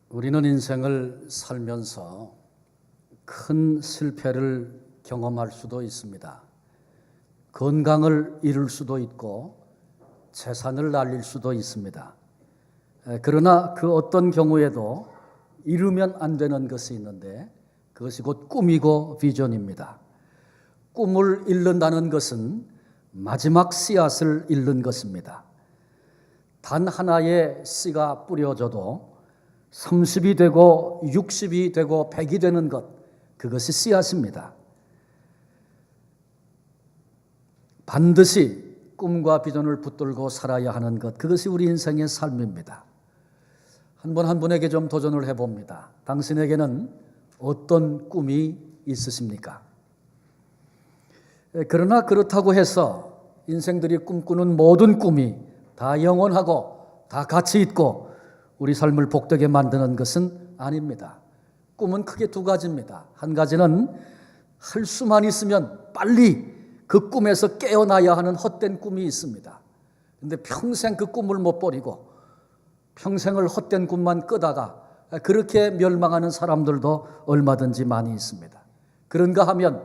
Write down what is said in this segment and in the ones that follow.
우리는 인생을 살면서 큰 실패를 경험할 수도 있습니다. 건강을 잃을 수도 있고 재산을 날릴 수도 있습니다. 그러나 그 어떤 경우에도 잃으면 안 되는 것이 있는데 그것이 곧 꿈이고 비전입니다. 꿈을 잃는다는 것은 마지막 씨앗을 잃는 것입니다. 단 하나의 씨가 뿌려져도 30이 되고 60이 되고 100이 되는 것, 그것이 씨앗입니다. 반드시 꿈과 비전을 붙들고 살아야 하는 것, 그것이 우리 인생의 삶입니다. 한 분 한 분에게 좀 도전을 해봅니다. 당신에게는 어떤 꿈이 있으십니까? 그러나 그렇다고 해서 인생들이 꿈꾸는 모든 꿈이 다 영원하고 다 가치 있고 우리 삶을 복되게 만드는 것은 아닙니다. 꿈은 크게 두 가지입니다. 한 가지는 할 수만 있으면 빨리 그 꿈에서 깨어나야 하는 헛된 꿈이 있습니다. 그런데 평생 그 꿈을 못 버리고 평생을 헛된 꿈만 끄다가 그렇게 멸망하는 사람들도 얼마든지 많이 있습니다. 그런가 하면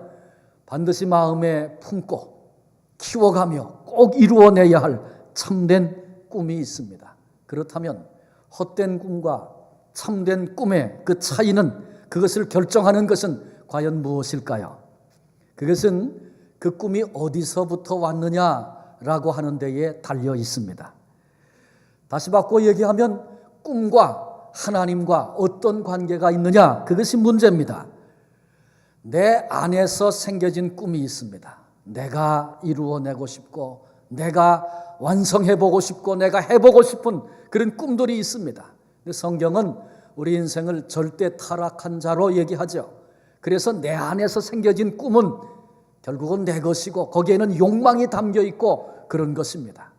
반드시 마음에 품고 키워가며 꼭 이루어내야 할 참된 꿈이 있습니다. 그렇다면 헛된 꿈과 참된 꿈의 그 차이는, 그것을 결정하는 것은 과연 무엇일까요? 그것은 그 꿈이 어디서부터 왔느냐라고 하는 데에 달려 있습니다. 다시 바꿔 얘기하면 꿈과 하나님과 어떤 관계가 있느냐, 그것이 문제입니다. 내 안에서 생겨진 꿈이 있습니다. 내가 이루어내고 싶고 내가 완성해보고 싶고 내가 해보고 싶은 그런 꿈들이 있습니다. 성경은 우리 인생을 절대 타락한 자로 얘기하죠. 그래서 내 안에서 생겨진 꿈은 결국은 내 것이고 거기에는 욕망이 담겨 있고 그런 것입니다.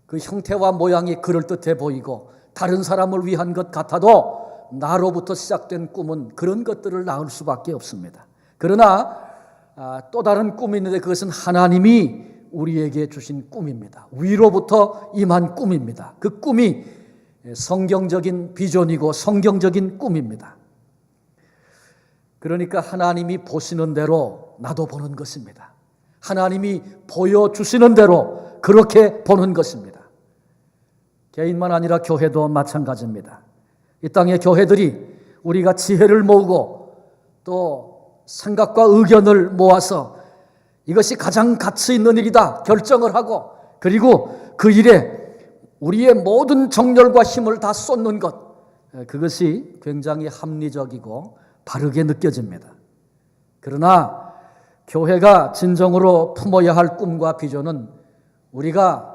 그 형태와 모양이 그럴듯해 보이고 다른 사람을 위한 것 같아도 나로부터 시작된 꿈은 그런 것들을 낳을 수밖에 없습니다. 그러나 또 다른 꿈이 있는데 그것은 하나님이 우리에게 주신 꿈입니다. 위로부터 임한 꿈입니다. 그 꿈이 성경적인 비전이고 성경적인 꿈입니다. 그러니까 하나님이 보시는 대로 나도 보는 것입니다. 하나님이 보여주시는 대로 그렇게 보는 것입니다. 개인만 아니라 교회도 마찬가지입니다. 이 땅의 교회들이 우리가 지혜를 모으고 또 생각과 의견을 모아서 이것이 가장 가치 있는 일이다 결정을 하고 그리고 그 일에 우리의 모든 정열과 힘을 다 쏟는 것, 그것이 굉장히 합리적이고 바르게 느껴집니다. 그러나 교회가 진정으로 품어야 할 꿈과 비전은 우리가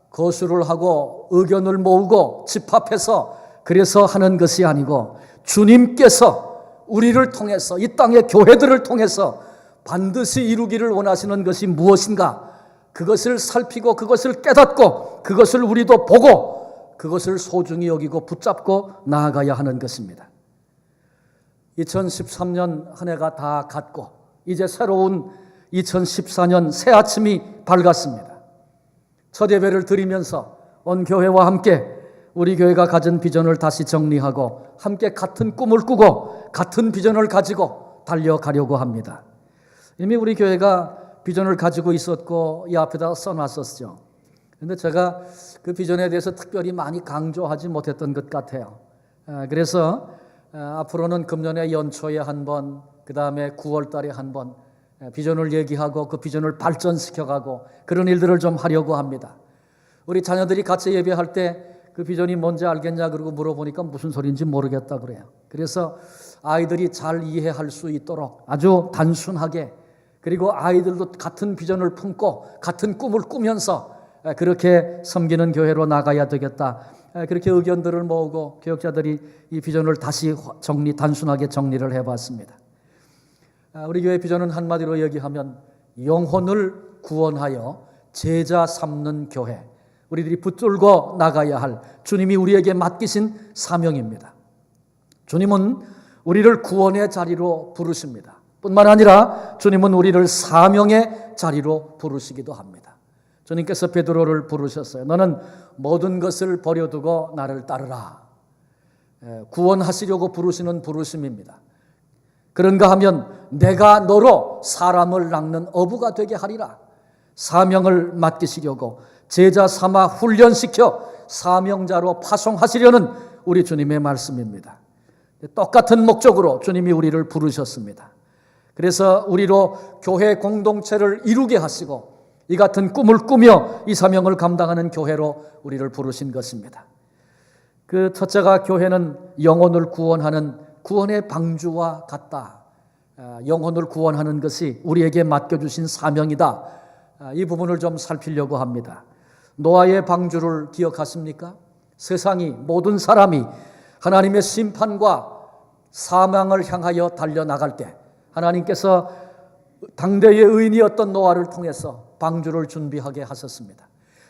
거수를 하고 의견을 모으고 집합해서 그래서 하는 것이 아니고 주님께서 우리를 통해서 이 땅의 교회들을 통해서 반드시 이루기를 원하시는 것이 무엇인가, 그것을 살피고 그것을 깨닫고 그것을 우리도 보고 그것을 소중히 여기고 붙잡고 나아가야 하는 것입니다. 2013년 한 해가 다 갔고 이제 새로운 2014년 새 아침이 밝았습니다. 첫 예배를 드리면서 온 교회와 함께 우리 교회가 가진 비전을 다시 정리하고 함께 같은 꿈을 꾸고 같은 비전을 가지고 달려가려고 합니다. 이미 우리 교회가 비전을 가지고 있었고 이 앞에다 써놨었죠. 그런데 제가 그 비전에 대해서 특별히 많이 강조하지 못했던 것 같아요. 그래서 앞으로는 금년에 연초에 한 번, 그 다음에 9월 달에 한 번 비전을 얘기하고 그 비전을 발전시켜가고 그런 일들을 좀 하려고 합니다. 우리 자녀들이 같이 예배할 때 그 비전이 뭔지 알겠냐 그러고 물어보니까 무슨 소리인지 모르겠다 그래요. 그래서 아이들이 잘 이해할 수 있도록 아주 단순하게, 그리고 아이들도 같은 비전을 품고 같은 꿈을 꾸면서 그렇게 섬기는 교회로 나가야 되겠다. 그렇게 의견들을 모으고 교역자들이 이 비전을 다시 단순하게 정리를 해봤습니다. 우리 교회 비전은 한마디로 얘기하면 영혼을 구원하여 제자 삼는 교회, 우리들이 붙들고 나가야 할 주님이 우리에게 맡기신 사명입니다. 주님은 우리를 구원의 자리로 부르십니다. 뿐만 아니라 주님은 우리를 사명의 자리로 부르시기도 합니다. 주님께서 베드로를 부르셨어요. 너는 모든 것을 버려두고 나를 따르라. 구원하시려고 부르시는 부르심입니다. 그런가 하면 내가 너로 사람을 낚는 어부가 되게 하리라. 사명을 맡기시려고 제자 삼아 훈련시켜 사명자로 파송하시려는 우리 주님의 말씀입니다. 똑같은 목적으로 주님이 우리를 부르셨습니다. 그래서 우리로 교회 공동체를 이루게 하시고 이 같은 꿈을 꾸며 이 사명을 감당하는 교회로 우리를 부르신 것입니다. 그 첫째가 교회는 영혼을 구원하는 구원의 방주와 같다. 영혼을 구원하는 것이 우리에게 맡겨주신 사명이다. 이 부분을 좀 살피려고 합니다. 노아의 방주를 기억하십니까? 세상이 모든 사람이 하나님의 심판과 사망을 향하여 달려나갈 때 하나님께서 당대의 의인이었던 노아를 통해서 방주를 준비하게 하셨습니다.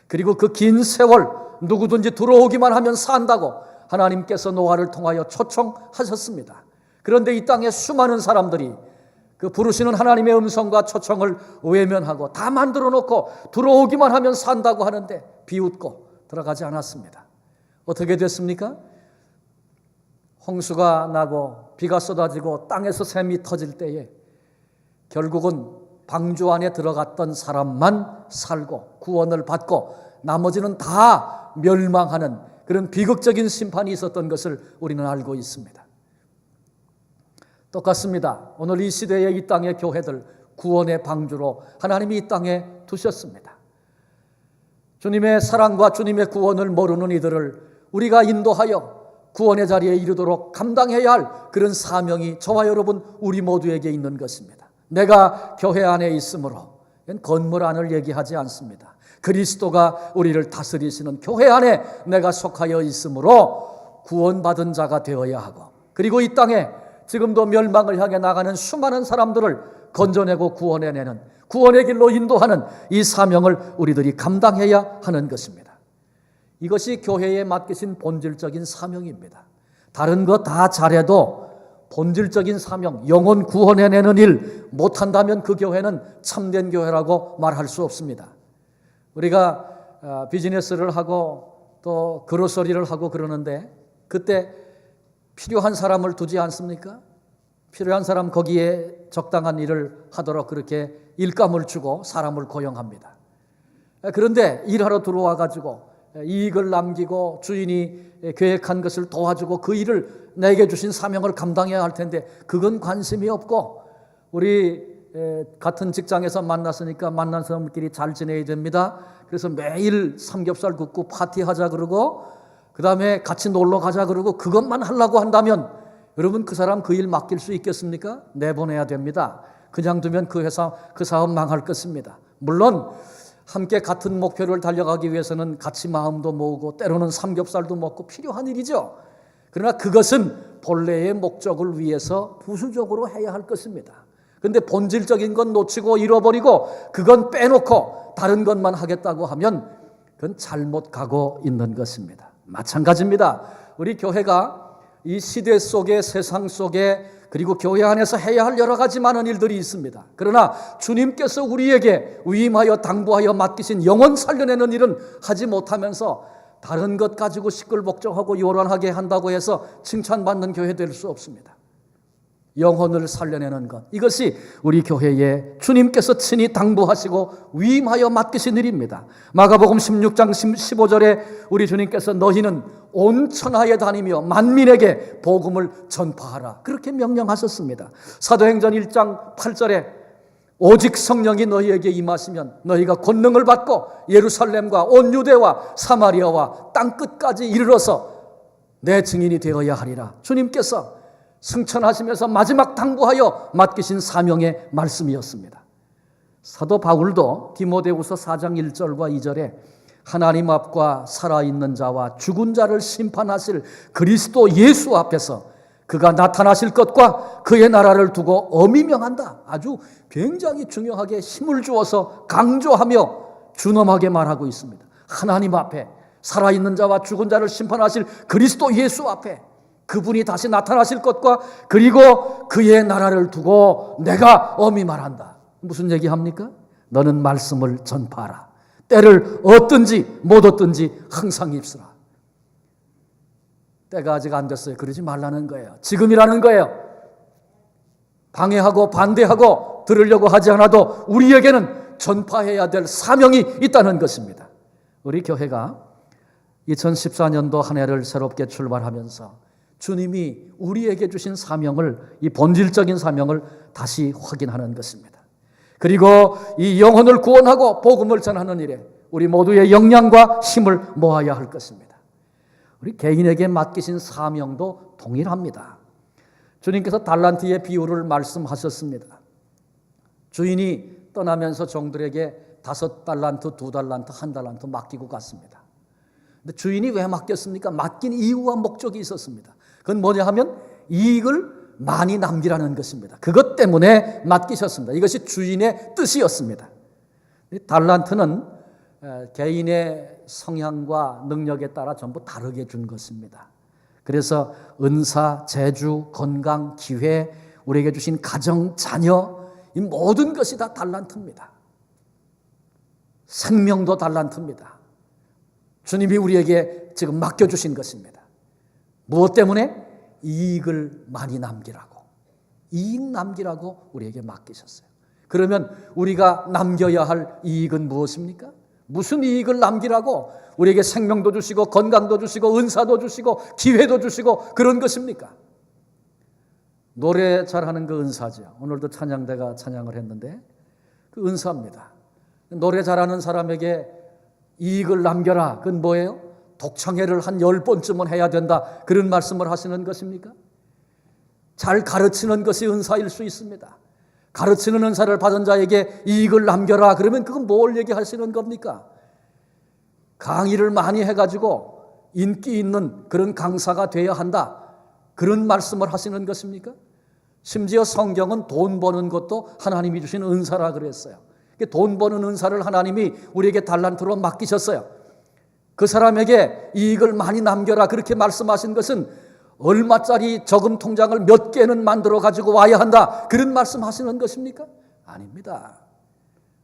그리고 그 긴 세월 누구든지 들어오기만 하면 산다고 하나님께서 노아를 통하여 초청하셨습니다. 그런데 이 땅에 수많은 사람들이 그 부르시는 하나님의 음성과 초청을 외면하고 다 만들어 놓고 들어오기만 하면 산다고 하는데 비웃고 들어가지 않았습니다. 어떻게 됐습니까? 홍수가 나고 비가 쏟아지고 땅에서 샘이 터질 때에 결국은 방주 안에 들어갔던 사람만 살고 구원을 받고 나머지는 다 멸망하는 그런 비극적인 심판이 있었던 것을 우리는 알고 있습니다. 똑같습니다. 오늘 이 시대의 이 땅의 교회들 구원의 방주로 하나님이 이 땅에 두셨습니다. 주님의 사랑과 주님의 구원을 모르는 이들을 우리가 인도하여 구원의 자리에 이르도록 감당해야 할 그런 사명이 저와 여러분 우리 모두에게 있는 것입니다. 내가 교회 안에 있으므로 건물 안을 얘기하지 않습니다. 그리스도가 우리를 다스리시는 교회 안에 내가 속하여 있으므로 구원받은 자가 되어야 하고 그리고 이 땅에 지금도 멸망을 향해 나가는 수많은 사람들을 건져내고 구원해내는 구원의 길로 인도하는 이 사명을 우리들이 감당해야 하는 것입니다. 이것이 교회에 맡기신 본질적인 사명입니다. 다른 거 다 잘해도 본질적인 사명, 영혼 구원해내는 일 못한다면 그 교회는 참된 교회라고 말할 수 없습니다. 우리가 비즈니스를 하고 또 그로서리를 하고 그러는데 그때 필요한 사람을 두지 않습니까? 필요한 사람 거기에 적당한 일을 하도록 그렇게 일감을 주고 사람을 고용합니다. 그런데 일하러 들어와 가지고 이익을 남기고 주인이 계획한 것을 도와주고 그 일을 내게 주신 사명을 감당해야 할 텐데 그건 관심이 없고 우리 같은 직장에서 만났으니까 만난 사람끼리 잘 지내야 됩니다. 그래서 매일 삼겹살 굽고 파티하자 그러고 그 다음에 같이 놀러 가자 그러고 그것만 하려고 한다면 여러분 그 사람 그 일 맡길 수 있겠습니까? 내보내야 됩니다. 그냥 두면 그 회사 그 사업 망할 것입니다. 물론 함께 같은 목표를 달려가기 위해서는 같이 마음도 모으고 때로는 삼겹살도 먹고 필요한 일이죠. 그러나 그것은 본래의 목적을 위해서 부수적으로 해야 할 것입니다. 그런데 본질적인 건 놓치고 잃어버리고 그건 빼놓고 다른 것만 하겠다고 하면 그건 잘못 가고 있는 것입니다. 마찬가지입니다. 우리 교회가 이 시대 속에 세상 속에 그리고 교회 안에서 해야 할 여러 가지 많은 일들이 있습니다. 그러나 주님께서 우리에게 위임하여 당부하여 맡기신 영혼 살려내는 일은 하지 못하면서 다른 것 가지고 시끌벅적하고 요란하게 한다고 해서 칭찬받는 교회 될 수 없습니다. 영혼을 살려내는 것, 이것이 우리 교회에 주님께서 친히 당부하시고 위임하여 맡기신 일입니다. 마가복음 16장 15절에 우리 주님께서 너희는 온 천하에 다니며 만민에게 복음을 전파하라 그렇게 명령하셨습니다. 사도행전 1장 8절에 오직 성령이 너희에게 임하시면 너희가 권능을 받고 예루살렘과 온 유대와 사마리아와 땅끝까지 이르러서 내 증인이 되어야 하리라. 주님께서 승천하시면서 마지막 당부하여 맡기신 사명의 말씀이었습니다. 사도 바울도 디모데후서 4장 1절과 2절에 하나님 앞과 살아있는 자와 죽은 자를 심판하실 그리스도 예수 앞에서 그가 나타나실 것과 그의 나라를 두고 엄히 명한다. 아주 굉장히 중요하게 힘을 주어서 강조하며 준엄하게 말하고 있습니다. 하나님 앞에 살아있는 자와 죽은 자를 심판하실 그리스도 예수 앞에 그분이 다시 나타나실 것과 그리고 그의 나라를 두고 내가 엄히 말한다. 무슨 얘기합니까? 너는 말씀을 전파하라. 때를 얻든지 못 얻든지 항상 입수라. 때가 아직 안 됐어요. 그러지 말라는 거예요. 지금이라는 거예요. 방해하고 반대하고 들으려고 하지 않아도 우리에게는 전파해야 될 사명이 있다는 것입니다. 우리 교회가 2014년도 한 해를 새롭게 출발하면서 주님이 우리에게 주신 사명을, 이 본질적인 사명을 다시 확인하는 것입니다. 그리고 이 영혼을 구원하고 복음을 전하는 일에 우리 모두의 역량과 힘을 모아야 할 것입니다. 우리 개인에게 맡기신 사명도 동일합니다. 주님께서 달란트의 비유를 말씀하셨습니다. 주인이 떠나면서 종들에게 5달란트, 2달란트, 1달란트 맡기고 갔습니다. 근데 주인이 왜 맡겼습니까? 맡긴 이유와 목적이 있었습니다. 그건 뭐냐 하면 이익을 많이 남기라는 것입니다. 그것 때문에 맡기셨습니다. 이것이 주인의 뜻이었습니다. 달란트는 개인의 성향과 능력에 따라 전부 다르게 준 것입니다. 그래서 은사, 재주, 건강, 기회, 우리에게 주신 가정, 자녀, 이 모든 것이 다 달란트입니다. 생명도 달란트입니다. 주님이 우리에게 지금 맡겨주신 것입니다. 무엇 때문에? 이익을 많이 남기라고. 이익 남기라고 우리에게 맡기셨어요. 그러면 우리가 남겨야 할 이익은 무엇입니까? 무슨 이익을 남기라고 우리에게 생명도 주시고 건강도 주시고 은사도 주시고 기회도 주시고 그런 것입니까? 노래 잘하는 그 은사죠. 오늘도 찬양대가 찬양을 했는데 그 은사입니다. 노래 잘하는 사람에게 이익을 남겨라. 그건 뭐예요? 독창회를 한 10번쯤은 해야 된다. 그런 말씀을 하시는 것입니까? 잘 가르치는 것이 은사일 수 있습니다. 가르치는 은사를 받은 자에게 이익을 남겨라. 그러면 그건 뭘 얘기하시는 겁니까? 강의를 많이 해가지고 인기 있는 그런 강사가 되어야 한다. 그런 말씀을 하시는 것입니까? 심지어 성경은 돈 버는 것도 하나님이 주신 은사라 그랬어요. 돈 버는 은사를 하나님이 우리에게 달란트로 맡기셨어요. 그 사람에게 이익을 많이 남겨라 그렇게 말씀하신 것은 얼마짜리 저금 통장을 몇 개는 만들어 가지고 와야 한다 그런 말씀하시는 것입니까? 아닙니다.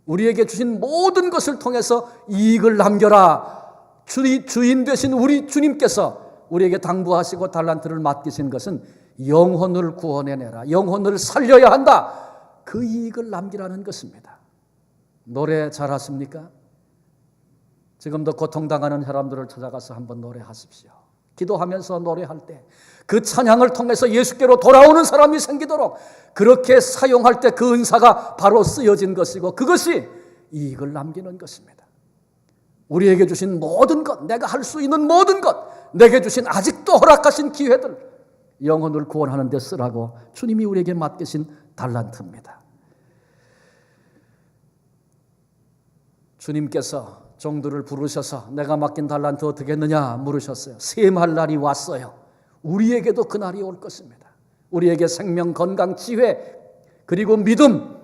우리에게 주신 모든 것을 통해서 이익을 남겨라. 주인 되신 우리 주님께서 우리에게 당부하시고 달란트를 맡기신 것은 영혼을 구원해내라. 영혼을 살려야 한다. 그 이익을 남기라는 것입니다. 노래 잘하십니까? 지금도 고통당하는 사람들을 찾아가서 한번 노래하십시오. 기도하면서 노래할 때 그 찬양을 통해서 예수께로 돌아오는 사람이 생기도록 그렇게 사용할 때 그 은사가 바로 쓰여진 것이고 그것이 이익을 남기는 것입니다. 우리에게 주신 모든 것, 내가 할 수 있는 모든 것, 내게 주신 아직도 허락하신 기회들, 영혼을 구원하는 데 쓰라고 주님이 우리에게 맡기신 달란트입니다. 주님께서 종들을 부르셔서 내가 맡긴 달란트 어떻게 했느냐 물으셨어요. 셈할 날이 왔어요. 우리에게도 그 날이 올 것입니다. 우리에게 생명, 건강, 지혜 그리고 믿음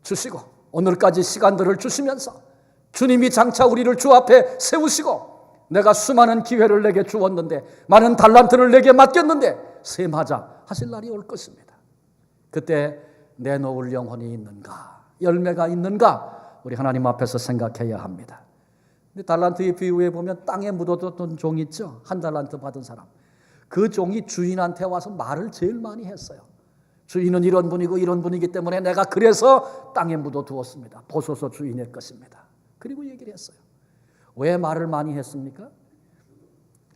주시고 오늘까지 시간들을 주시면서 주님이 장차 우리를 주 앞에 세우시고 내가 수많은 기회를 내게 주었는데 많은 달란트를 내게 맡겼는데 셈하자 하실 날이 올 것입니다. 그때 내놓을 영혼이 있는가, 열매가 있는가 우리 하나님 앞에서 생각해야 합니다. 근데 달란트의 비유에 보면 땅에 묻어뒀던 종 있죠. 1달란트 받은 사람. 그 종이 주인한테 와서 말을 제일 많이 했어요. 주인은 이런 분이고 이런 분이기 때문에 내가 그래서 땅에 묻어두었습니다. 보소서 주인의 것입니다. 그리고 얘기를 했어요. 왜 말을 많이 했습니까?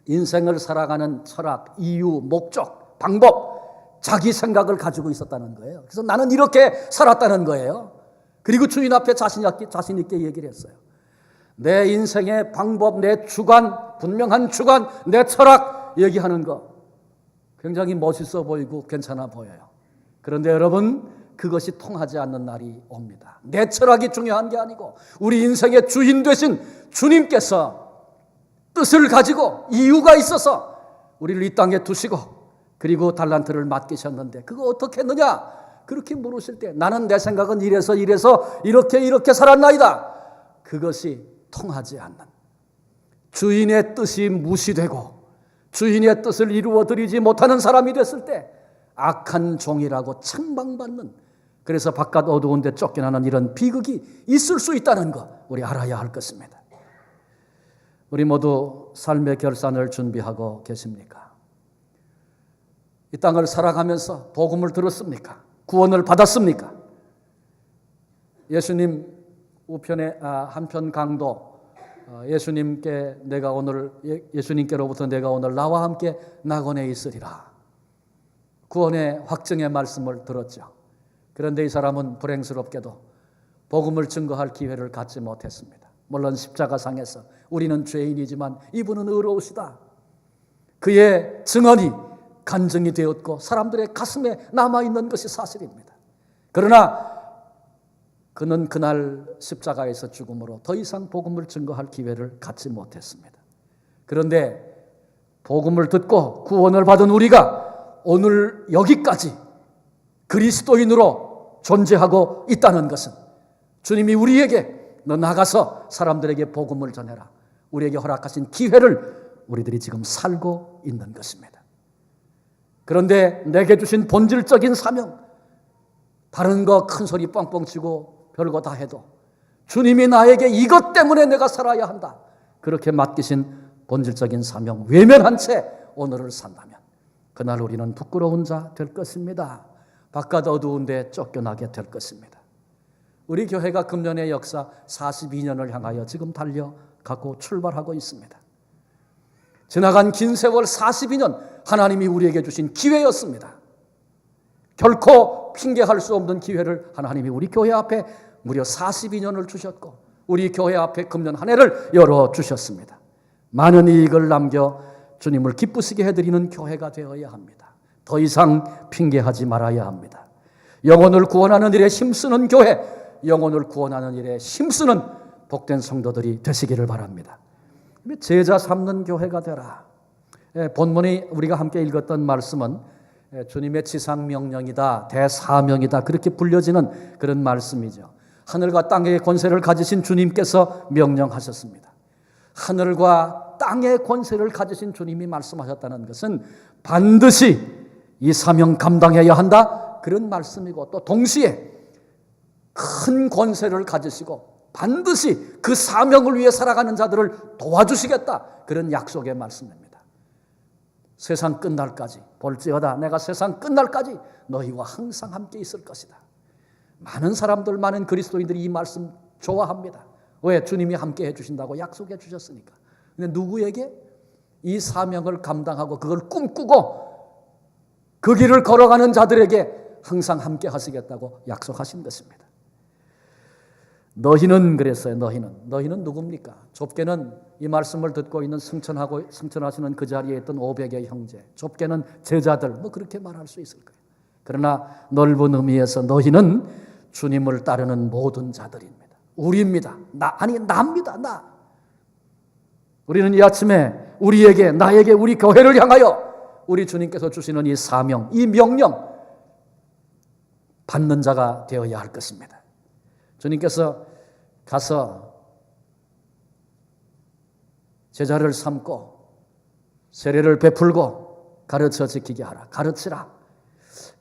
인생을 살아가는 철학, 이유, 목적, 방법, 자기 생각을 가지고 있었다는 거예요. 그래서 나는 이렇게 살았다는 거예요. 그리고 주인 앞에 자신 있게 얘기를 했어요. 내 인생의 방법, 내 주관, 분명한 주관, 내 철학 얘기하는 거 굉장히 멋있어 보이고 괜찮아 보여요. 그런데 여러분 그것이 통하지 않는 날이 옵니다. 내 철학이 중요한 게 아니고 우리 인생의 주인 되신 주님께서 뜻을 가지고 이유가 있어서 우리를 이 땅에 두시고 그리고 달란트를 맡기셨는데 그거 어떻게 했느냐? 그렇게 물으실 때 나는 내 생각은 이래서 이렇게 살았나이다. 그것이 통하지 않는 주인의 뜻이 무시되고 주인의 뜻을 이루어드리지 못하는 사람이 됐을 때 악한 종이라고 책망받는 그래서 바깥 어두운 데 쫓겨나는 이런 비극이 있을 수 있다는 거 우리 알아야 할 것입니다. 우리 모두 삶의 결산을 준비하고 계십니까? 이 땅을 살아가면서 복음을 들었습니까? 구원을 받았습니까? 예수님 우편의 한편 강도, 예수님께로부터 내가 오늘 나와 함께 낙원에 있으리라. 구원의 확증의 말씀을 들었죠. 그런데 이 사람은 불행스럽게도 복음을 증거할 기회를 갖지 못했습니다. 물론 십자가상에서 우리는 죄인이지만 이분은 의로우시다. 그의 증언이 간증이 되었고 사람들의 가슴에 남아있는 것이 사실입니다. 그러나 그는 그날 십자가에서 죽음으로 더 이상 복음을 증거할 기회를 갖지 못했습니다. 그런데 복음을 듣고 구원을 받은 우리가 오늘 여기까지 그리스도인으로 존재하고 있다는 것은 주님이 우리에게 너 나가서 사람들에게 복음을 전해라, 우리에게 허락하신 기회를 우리들이 지금 살고 있는 것입니다. 그런데 내게 주신 본질적인 사명, 다른 거 큰 소리 뻥뻥 치고 별거 다 해도 주님이 나에게 이것 때문에 내가 살아야 한다, 그렇게 맡기신 본질적인 사명 외면한 채 오늘을 산다면 그날 우리는 부끄러운 자 될 것입니다. 바깥 어두운데 쫓겨나게 될 것입니다. 우리 교회가 금년의 역사 42년을 향하여 지금 달려가고 출발하고 있습니다. 지나간 긴 세월 42년 하나님이 우리에게 주신 기회였습니다. 결코 핑계할 수 없는 기회를 하나님이 우리 교회 앞에 무려 42년을 주셨고 우리 교회 앞에 금년 한 해를 열어주셨습니다. 많은 이익을 남겨 주님을 기쁘시게 해드리는 교회가 되어야 합니다. 더 이상 핑계하지 말아야 합니다. 영혼을 구원하는 일에 힘쓰는 교회, 영혼을 구원하는 일에 힘쓰는 복된 성도들이 되시기를 바랍니다. 제자 삼는 교회가 되라. 본문이 우리가 함께 읽었던 말씀은 주님의 지상명령이다, 대사명이다, 그렇게 불려지는 그런 말씀이죠. 하늘과 땅의 권세를 가지신 주님께서 명령하셨습니다. 하늘과 땅의 권세를 가지신 주님이 말씀하셨다는 것은 반드시 이 사명 감당해야 한다, 그런 말씀이고 또 동시에 큰 권세를 가지시고 반드시 그 사명을 위해 살아가는 자들을 도와주시겠다, 그런 약속의 말씀입니다. 세상 끝날까지 볼지어다 내가 세상 끝날까지 너희와 항상 함께 있을 것이다. 많은 사람들, 많은 그리스도인들이 이 말씀 좋아합니다. 왜? 주님이 함께 해주신다고 약속해 주셨으니까. 근데 누구에게? 이 사명을 감당하고 그걸 꿈꾸고 그 길을 걸어가는 자들에게 항상 함께 하시겠다고 약속하신 것입니다. 너희는 그랬어요. 너희는 누굽니까? 좁게는 이 말씀을 듣고 있는 승천하시는 그 자리에 있던 500의 형제, 좁게는 제자들, 뭐 그렇게 말할 수 있을 거예요. 그러나 넓은 의미에서 너희는 주님을 따르는 모든 자들입니다. 우리입니다. 나입니다. 나. 우리는 이 아침에 나에게 우리 교회를 향하여 우리 주님께서 주시는 이 사명, 이 명령 받는 자가 되어야 할 것입니다. 주님께서 가서 제자를 삼고 세례를 베풀고 가르쳐 지키게 하라. 가르치라.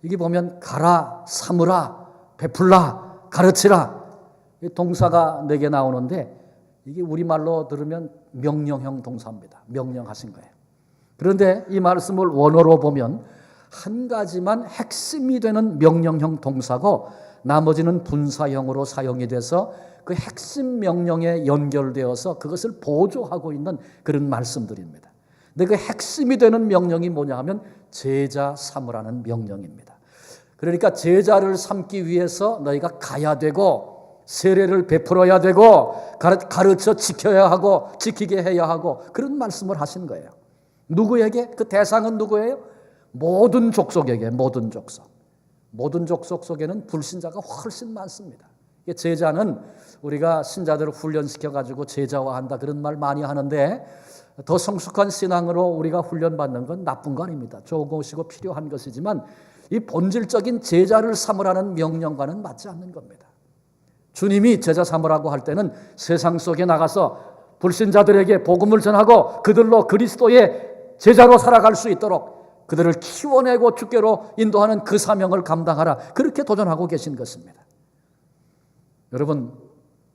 이게 보면 가라, 삼으라, 베풀라, 가르치라. 이 동사가 4개 나오는데 이게 우리말로 들으면 명령형 동사입니다. 명령하신 거예요. 그런데 이 말씀을 원어로 보면 한 가지만 핵심이 되는 명령형 동사고 나머지는 분사형으로 사용이 돼서 그 핵심 명령에 연결되어서 그것을 보조하고 있는 그런 말씀들입니다. 근데 그 핵심이 되는 명령이 뭐냐 하면 제자 삼으라는 명령입니다. 그러니까 제자를 삼기 위해서 너희가 가야 되고 세례를 베풀어야 되고 가르쳐 지켜야 하고 지키게 해야 하고 그런 말씀을 하신 거예요. 누구에게? 그 대상은 누구예요? 모든 족속에게. 모든 족속 속에는 불신자가 훨씬 많습니다. 제자는 우리가 신자들을 훈련시켜가지고 제자화한다 그런 말 많이 하는데 더 성숙한 신앙으로 우리가 훈련받는 건 나쁜 거 아닙니다. 좋은 것이고 필요한 것이지만 이 본질적인 제자를 삼으라는 명령과는 맞지 않는 겁니다. 주님이 제자 삼으라고 할 때는 세상 속에 나가서 불신자들에게 복음을 전하고 그들로 그리스도의 제자로 살아갈 수 있도록 그들을 키워내고 주께로 인도하는 그 사명을 감당하라, 그렇게 도전하고 계신 것입니다. 여러분,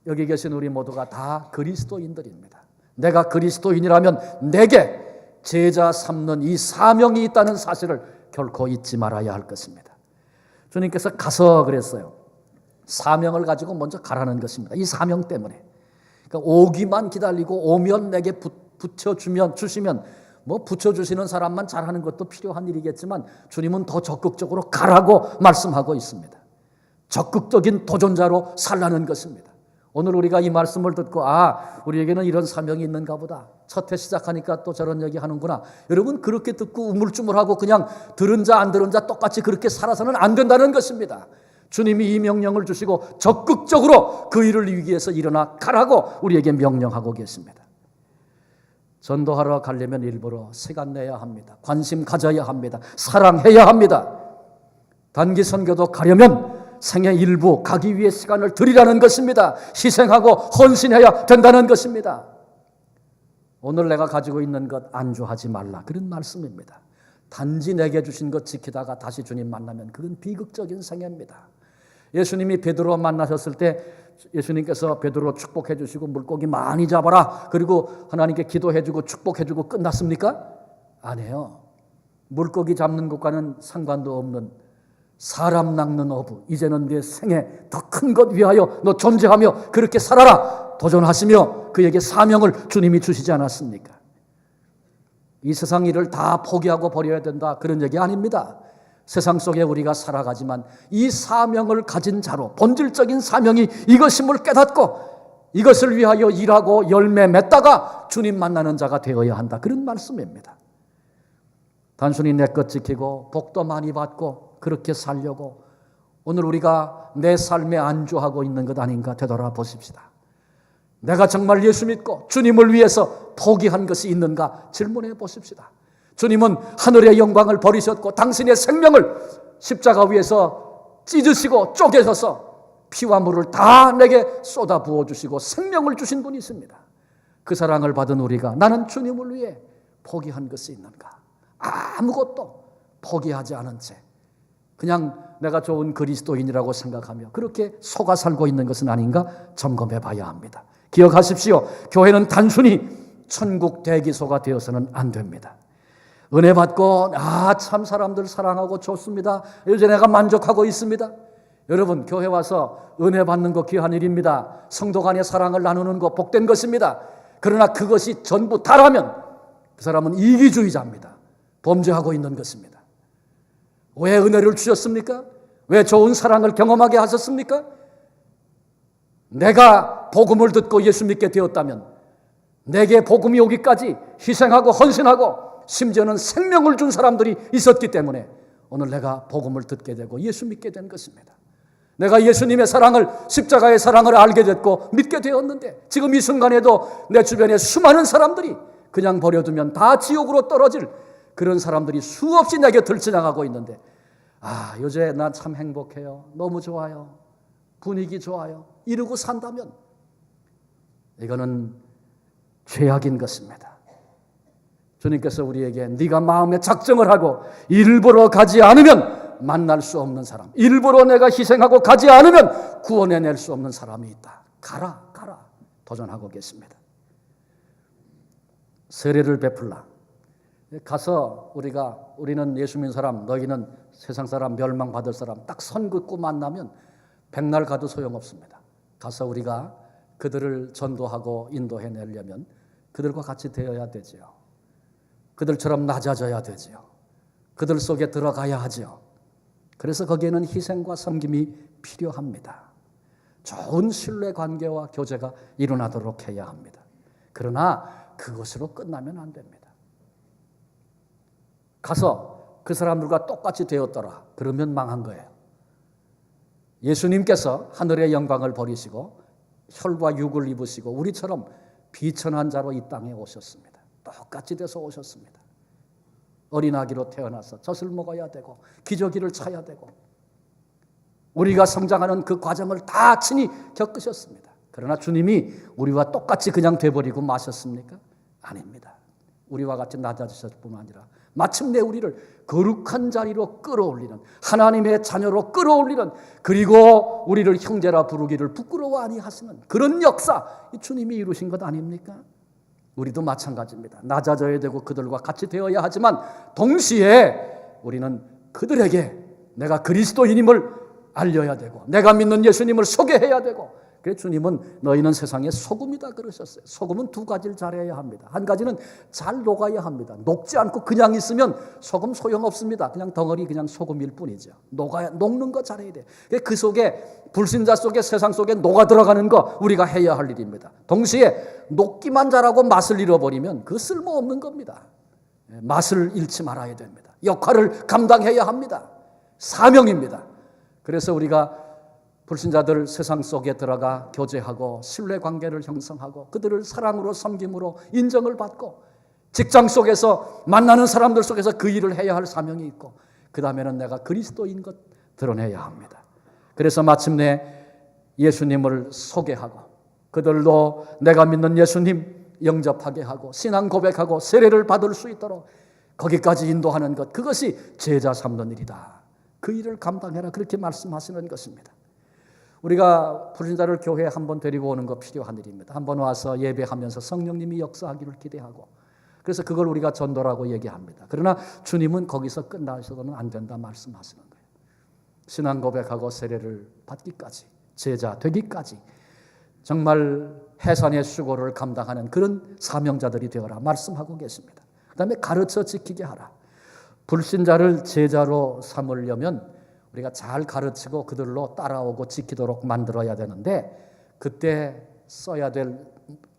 여기 계신 우리 모두가 다 그리스도인들입니다. 내가 그리스도인이라면 내게 제자 삼는 이 사명이 있다는 사실을 결코 잊지 말아야 할 것입니다. 주님께서 가서 그랬어요. 사명을 가지고 먼저 가라는 것입니다. 이 사명 때문에. 그러니까 오기만 기다리고 오면 내게 주시면 뭐 붙여주시는 사람만 잘하는 것도 필요한 일이겠지만 주님은 더 적극적으로 가라고 말씀하고 있습니다. 적극적인 도전자로 살라는 것입니다. 오늘 우리가 이 말씀을 듣고 우리에게는 이런 사명이 있는가 보다. 첫 해 시작하니까 또 저런 얘기 하는구나. 여러분 그렇게 듣고 우물쭈물하고 그냥 들은 자 안 들은 자 똑같이 그렇게 살아서는 안 된다는 것입니다. 주님이 이 명령을 주시고 적극적으로 그 일을 위해서 일어나 가라고 우리에게 명령하고 계십니다. 전도하러 가려면 일부러 시간 내야 합니다. 관심 가져야 합니다. 사랑해야 합니다. 단기 선교도 가려면 생애 일부 가기 위해 시간을 들이라는 것입니다. 희생하고 헌신해야 된다는 것입니다. 오늘 내가 가지고 있는 것 안주하지 말라, 그런 말씀입니다. 단지 내게 주신 것 지키다가 다시 주님 만나면 그건 비극적인 생애입니다. 예수님이 베드로 만나셨을 때 예수님께서 베드로 축복해 주시고 물고기 많이 잡아라, 그리고 하나님께 기도해 주고 축복해 주고 끝났습니까? 아니에요. 물고기 잡는 것과는 상관도 없는 사람 낚는 어부, 이제는 네 생애 더 큰 것 위하여 너 존재하며 그렇게 살아라 도전하시며 그에게 사명을 주님이 주시지 않았습니까? 이 세상 일을 다 포기하고 버려야 된다, 그런 얘기 아닙니다. 세상 속에 우리가 살아가지만 이 사명을 가진 자로, 본질적인 사명이 이것임을 깨닫고 이것을 위하여 일하고 열매 맺다가 주님 만나는 자가 되어야 한다, 그런 말씀입니다. 단순히 내 것 지키고 복도 많이 받고 그렇게 살려고 오늘 우리가 내 삶에 안주하고 있는 것 아닌가 되돌아보십시다. 내가 정말 예수 믿고 주님을 위해서 포기한 것이 있는가 질문해 보십시다. 주님은 하늘의 영광을 버리셨고 당신의 생명을 십자가 위에서 찢으시고 쪼개셔서 피와 물을 다 내게 쏟아 부어주시고 생명을 주신 분이 있습니다. 그 사랑을 받은 우리가 나는 주님을 위해 포기한 것이 있는가? 아무것도 포기하지 않은 채 그냥 내가 좋은 그리스도인이라고 생각하며 그렇게 속아 살고 있는 것은 아닌가 점검해 봐야 합니다. 기억하십시오. 교회는 단순히 천국 대기소가 되어서는 안 됩니다. 은혜 받고 참 사람들 사랑하고 좋습니다. 요새 내가 만족하고 있습니다. 여러분 교회 와서 은혜 받는 거 귀한 일입니다. 성도 간의 사랑을 나누는 거 복된 것입니다. 그러나 그것이 전부 다라면 그 사람은 이기주의자입니다. 범죄하고 있는 것입니다. 왜 은혜를 주셨습니까? 왜 좋은 사랑을 경험하게 하셨습니까? 내가 복음을 듣고 예수 믿게 되었다면 내게 복음이 오기까지 희생하고 헌신하고 심지어는 생명을 준 사람들이 있었기 때문에 오늘 내가 복음을 듣게 되고 예수 믿게 된 것입니다. 내가 예수님의 사랑을, 십자가의 사랑을 알게 됐고 믿게 되었는데 지금 이 순간에도 내 주변에 수많은 사람들이 그냥 버려두면 다 지옥으로 떨어질 그런 사람들이 수없이 내 곁을 지나가고 있는데 요새 난 참 행복해요. 너무 좋아요. 분위기 좋아요. 이러고 산다면 이거는 죄악인 것입니다. 주님께서 우리에게 네가 마음에 작정을 하고 일부러 가지 않으면 만날 수 없는 사람, 일부러 내가 희생하고 가지 않으면 구원해낼 수 없는 사람이 있다. 가라 도전하고 계십니다. 세례를 베풀라. 가서 우리는 예수 믿는 사람, 너희는 세상 사람, 멸망받을 사람 딱 선 긋고 만나면 백날 가도 소용없습니다. 가서 우리가 그들을 전도하고 인도해내려면 그들과 같이 되어야 되지요. 그들처럼 낮아져야 되지요. 그들 속에 들어가야 하지요. 그래서 거기에는 희생과 섬김이 필요합니다. 좋은 신뢰관계와 교제가 일어나도록 해야 합니다. 그러나 그것으로 끝나면 안 됩니다. 가서 그 사람들과 똑같이 되었더라. 그러면 망한 거예요. 예수님께서 하늘의 영광을 버리시고 혈과 육을 입으시고 우리처럼 비천한 자로 이 땅에 오셨습니다. 똑같이 돼서 오셨습니다. 어린아기로 태어나서 젖을 먹어야 되고 기저귀를 차야 되고 우리가 성장하는 그 과정을 다 친히 겪으셨습니다. 그러나 주님이 우리와 똑같이 그냥 돼버리고 마셨습니까? 아닙니다. 우리와 같이 낮아지셨을 뿐만 아니라 마침내 우리를 거룩한 자리로 끌어올리는, 하나님의 자녀로 끌어올리는, 그리고 우리를 형제라 부르기를 부끄러워 아니하시는 그런 역사, 이 주님이 이루신 것 아닙니까? 우리도 마찬가지입니다. 낮아져야 되고 그들과 같이 되어야 하지만 동시에 우리는 그들에게 내가 그리스도인임을 알려야 되고 내가 믿는 예수님을 소개해야 되고, 그래서 주님은 너희는 세상의 소금이다 그러셨어요. 소금은 두 가지를 잘해야 합니다. 한 가지는 잘 녹아야 합니다. 녹지 않고 그냥 있으면 소금 소용없습니다. 그냥 덩어리 그냥 소금일 뿐이죠. 녹는 거 잘해야 돼요. 그 속에 불신자 속에 세상 속에 녹아 들어가는 거 우리가 해야 할 일입니다. 동시에 녹기만 잘하고 맛을 잃어버리면 그 쓸모없는 겁니다. 맛을 잃지 말아야 됩니다. 역할을 감당해야 합니다. 사명입니다. 그래서 우리가 불신자들 세상 속에 들어가 교제하고 신뢰관계를 형성하고 그들을 사랑으로 섬김으로 인정을 받고 직장 속에서 만나는 사람들 속에서 그 일을 해야 할 사명이 있고, 그 다음에는 내가 그리스도인 것 드러내야 합니다. 그래서 마침내 예수님을 소개하고 그들도 내가 믿는 예수님 영접하게 하고 신앙 고백하고 세례를 받을 수 있도록 거기까지 인도하는 것, 그것이 제자 삼는 일이다. 그 일을 감당해라, 그렇게 말씀하시는 것입니다. 우리가 불신자를 교회에 한번 데리고 오는 거 필요한 일입니다. 한번 와서 예배하면서 성령님이 역사하기를 기대하고, 그래서 그걸 우리가 전도라고 얘기합니다. 그러나 주님은 거기서 끝나셔서는 안 된다 말씀하시는 거예요. 신앙 고백하고 세례를 받기까지, 제자 되기까지 정말 해산의 수고를 감당하는 그런 사명자들이 되어라 말씀하고 계십니다. 그 다음에 가르쳐 지키게 하라. 불신자를 제자로 삼으려면 우리가 잘 가르치고 그들로 따라오고 지키도록 만들어야 되는데, 그때 써야 될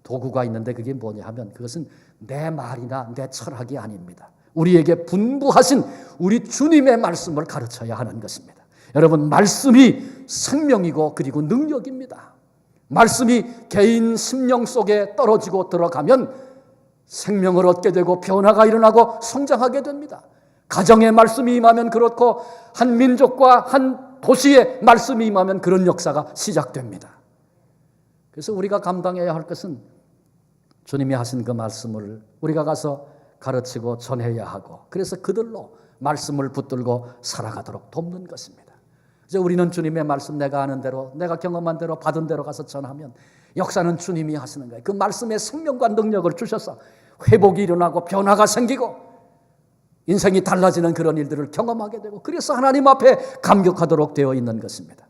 도구가 있는데 그게 뭐냐 하면 그것은 내 말이나 내 철학이 아닙니다. 우리에게 분부하신 우리 주님의 말씀을 가르쳐야 하는 것입니다. 여러분, 말씀이 생명이고 그리고 능력입니다. 말씀이 개인 심령 속에 떨어지고 들어가면 생명을 얻게 되고 변화가 일어나고 성장하게 됩니다. 가정의 말씀이 임하면 그렇고 한 민족과 한 도시의 말씀이 임하면 그런 역사가 시작됩니다. 그래서 우리가 감당해야 할 것은 주님이 하신 그 말씀을 우리가 가서 가르치고 전해야 하고, 그래서 그들로 말씀을 붙들고 살아가도록 돕는 것입니다. 이제 우리는 주님의 말씀 내가 아는 대로 내가 경험한 대로 받은 대로 가서 전하면 역사는 주님이 하시는 거예요. 그 말씀의 생명과 능력을 주셔서 회복이 일어나고 변화가 생기고 인생이 달라지는 그런 일들을 경험하게 되고, 그래서 하나님 앞에 감격하도록 되어 있는 것입니다.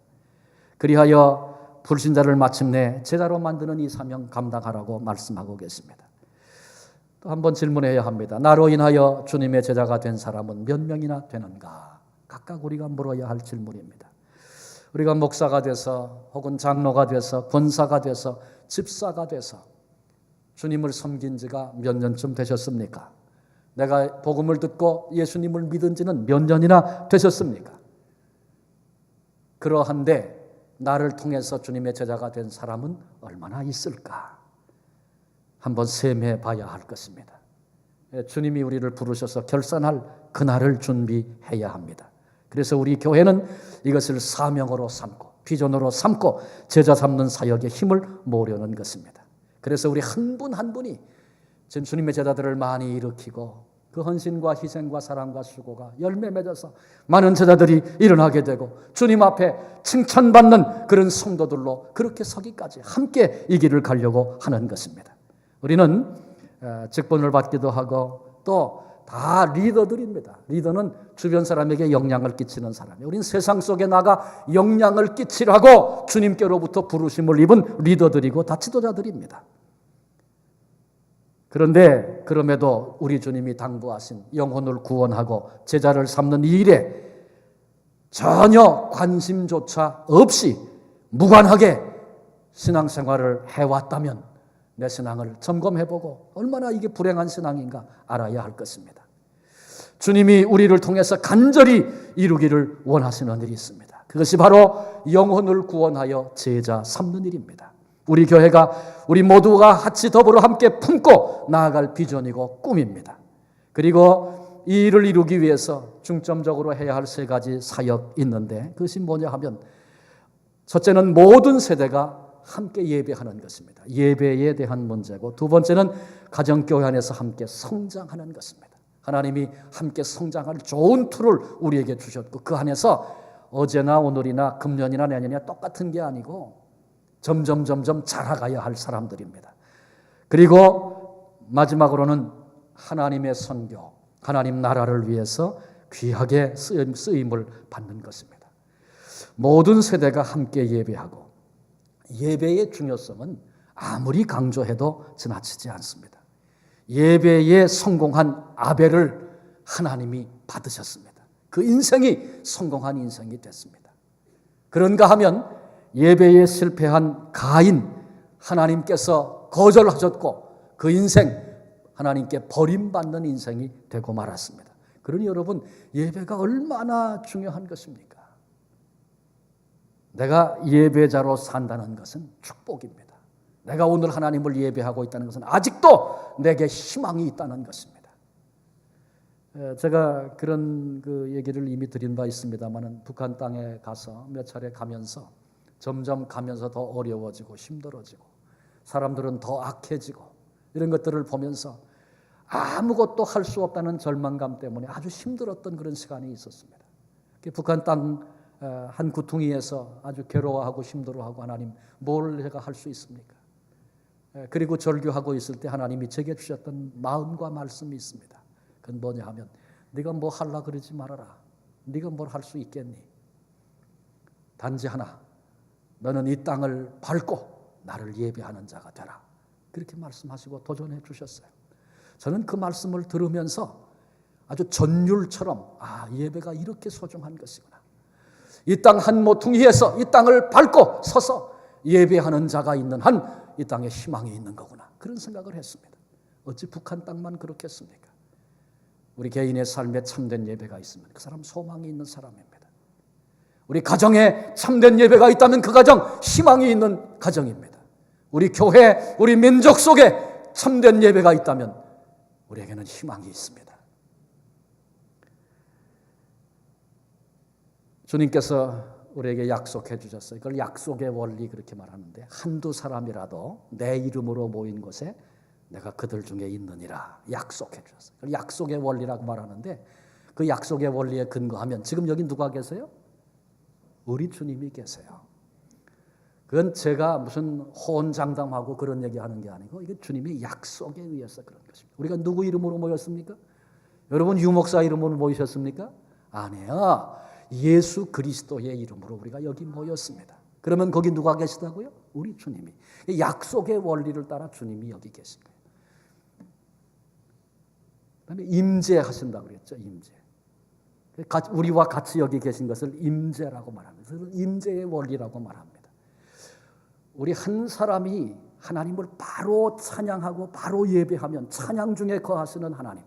그리하여 불신자를 마침내 제자로 만드는 이 사명 감당하라고 말씀하고 계십니다. 또 한 번 질문해야 합니다. 나로 인하여 주님의 제자가 된 사람은 몇 명이나 되는가? 각각 우리가 물어야 할 질문입니다. 우리가 목사가 돼서 혹은 장로가 돼서 권사가 돼서 집사가 돼서 주님을 섬긴 지가 몇 년쯤 되셨습니까? 내가 복음을 듣고 예수님을 믿은 지는 몇 년이나 되셨습니까? 그러한데 나를 통해서 주님의 제자가 된 사람은 얼마나 있을까? 한번 셈해 봐야 할 것입니다. 주님이 우리를 부르셔서 결산할 그날을 준비해야 합니다. 그래서 우리 교회는 이것을 사명으로 삼고 비전으로 삼고 제자 삼는 사역에 힘을 모으려는 것입니다. 그래서 우리 한 분 한 분이 지금 주님의 제자들을 많이 일으키고 그 헌신과 희생과 사랑과 수고가 열매 맺어서 많은 제자들이 일어나게 되고 주님 앞에 칭찬받는 그런 성도들로 그렇게 서기까지 함께 이 길을 가려고 하는 것입니다. 우리는 직분을 받기도 하고 또 다 리더들입니다. 리더는 주변 사람에게 영향을 끼치는 사람이에요. 우리는 세상 속에 나가 영향을 끼치라고 주님께로부터 부르심을 입은 리더들이고 다 지도자들입니다. 그런데 그럼에도 우리 주님이 당부하신 영혼을 구원하고 제자를 삼는 이 일에 전혀 관심조차 없이 무관하게 신앙생활을 해왔다면 내 신앙을 점검해보고 얼마나 이게 불행한 신앙인가 알아야 할 것입니다. 주님이 우리를 통해서 간절히 이루기를 원하시는 일이 있습니다. 그것이 바로 영혼을 구원하여 제자 삼는 일입니다. 우리 교회가 우리 모두가 같이 더불어 함께 품고 나아갈 비전이고 꿈입니다. 그리고 이 일을 이루기 위해서 중점적으로 해야 할 세 가지 사역이 있는데 그것이 뭐냐 하면 첫째는 모든 세대가 함께 예배하는 것입니다. 예배에 대한 문제고 두 번째는 가정교회 안에서 함께 성장하는 것입니다. 하나님이 함께 성장할 좋은 툴을 우리에게 주셨고 그 안에서 어제나 오늘이나 금년이나 내년이나 똑같은 게 아니고 점점 자라가야 할 사람들입니다. 그리고 마지막으로는 하나님의 선교, 하나님 나라를 위해서 귀하게 쓰임을 받는 것입니다. 모든 세대가 함께 예배하고 예배의 중요성은 아무리 강조해도 지나치지 않습니다. 예배에 성공한 아벨을 하나님이 받으셨습니다. 그 인생이 성공한 인생이 됐습니다. 그런가 하면 예배에 실패한 가인, 하나님께서 거절하셨고 그 인생 하나님께 버림받는 인생이 되고 말았습니다. 그러니 여러분, 예배가 얼마나 중요한 것입니까? 내가 예배자로 산다는 것은 축복입니다. 내가 오늘 하나님을 예배하고 있다는 것은 아직도 내게 희망이 있다는 것입니다. 제가 그런 얘기를 이미 드린 바 있습니다만, 북한 땅에 가서 몇 차례 가면서 점점 가면서 더 어려워지고 힘들어지고 사람들은 더 악해지고 이런 것들을 보면서 아무것도 할 수 없다는 절망감 때문에 아주 힘들었던 그런 시간이 있었습니다. 북한 땅 한 구퉁이에서 아주 괴로워하고 힘들어하고, 하나님 뭘 제가 할 수 있습니까? 그리고 절규하고 있을 때 하나님이 제게 주셨던 마음과 말씀이 있습니다. 그건 뭐냐 하면, 네가 뭐 하려고 그러지 말아라. 네가 뭘 할 수 있겠니? 단지 하나, 너는 이 땅을 밟고 나를 예배하는 자가 되라. 그렇게 말씀하시고 도전해 주셨어요. 저는 그 말씀을 들으면서 아주 전율처럼, 예배가 이렇게 소중한 것이구나. 이 땅 한 모퉁이에서 이 땅을 밟고 서서 예배하는 자가 있는 한 이 땅에 희망이 있는 거구나. 그런 생각을 했습니다. 어찌 북한 땅만 그렇겠습니까? 우리 개인의 삶에 참된 예배가 있으면 그 사람 소망이 있는 사람입니다. 우리 가정에 참된 예배가 있다면 그 가정 희망이 있는 가정입니다. 우리 교회, 우리 민족 속에 참된 예배가 있다면 우리에게는 희망이 있습니다. 주님께서 우리에게 약속해 주셨어요. 그걸 약속의 원리 그렇게 말하는데, 한두 사람이라도 내 이름으로 모인 곳에 내가 그들 중에 있느니라 약속해 주셨어요. 그걸 약속의 원리라고 말하는데, 그 약속의 원리에 근거하면 지금 여기 누가 계세요? 우리 주님이 계세요. 그건 제가 무슨 호언장담하고 그런 얘기하는 게 아니고, 이게 주님의 약속에 의해서 그런 것입니다. 우리가 누구 이름으로 모였습니까? 여러분 유목사 이름으로 모이셨습니까? 아니에요. 예수 그리스도의 이름으로 우리가 여기 모였습니다. 그러면 거기 누가 계시다고요? 우리 주님이. 약속의 원리를 따라 주님이 여기 계신 거예요. 그다음에 임재하신다고 그랬죠. 임재. 우리와 같이 여기 계신 것을 임재라고 말합니다. 그래서 임재의 원리라고 말합니다. 우리 한 사람이 하나님을 바로 찬양하고 바로 예배하면 찬양 중에 거하시는 하나님,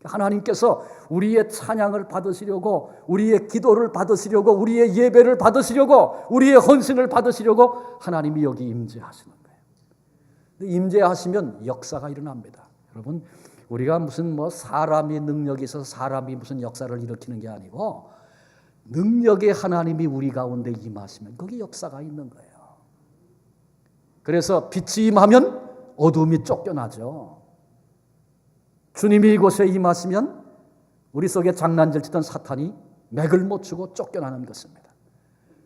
하나님께서 우리의 찬양을 받으시려고, 우리의 기도를 받으시려고, 우리의 예배를 받으시려고, 우리의 헌신을 받으시려고 하나님이 여기 임재하시는 거예요. 임재하시면 역사가 일어납니다. 여러분, 우리가 무슨 사람이 능력이 있어서 사람이 무슨 역사를 일으키는 게 아니고, 능력의 하나님이 우리 가운데 임하시면 거기 역사가 있는 거예요. 그래서 빛이 임하면 어둠이 쫓겨나죠. 주님이 이곳에 임하시면 우리 속에 장난질 치던 사탄이 맥을 못 추고 쫓겨나는 것입니다.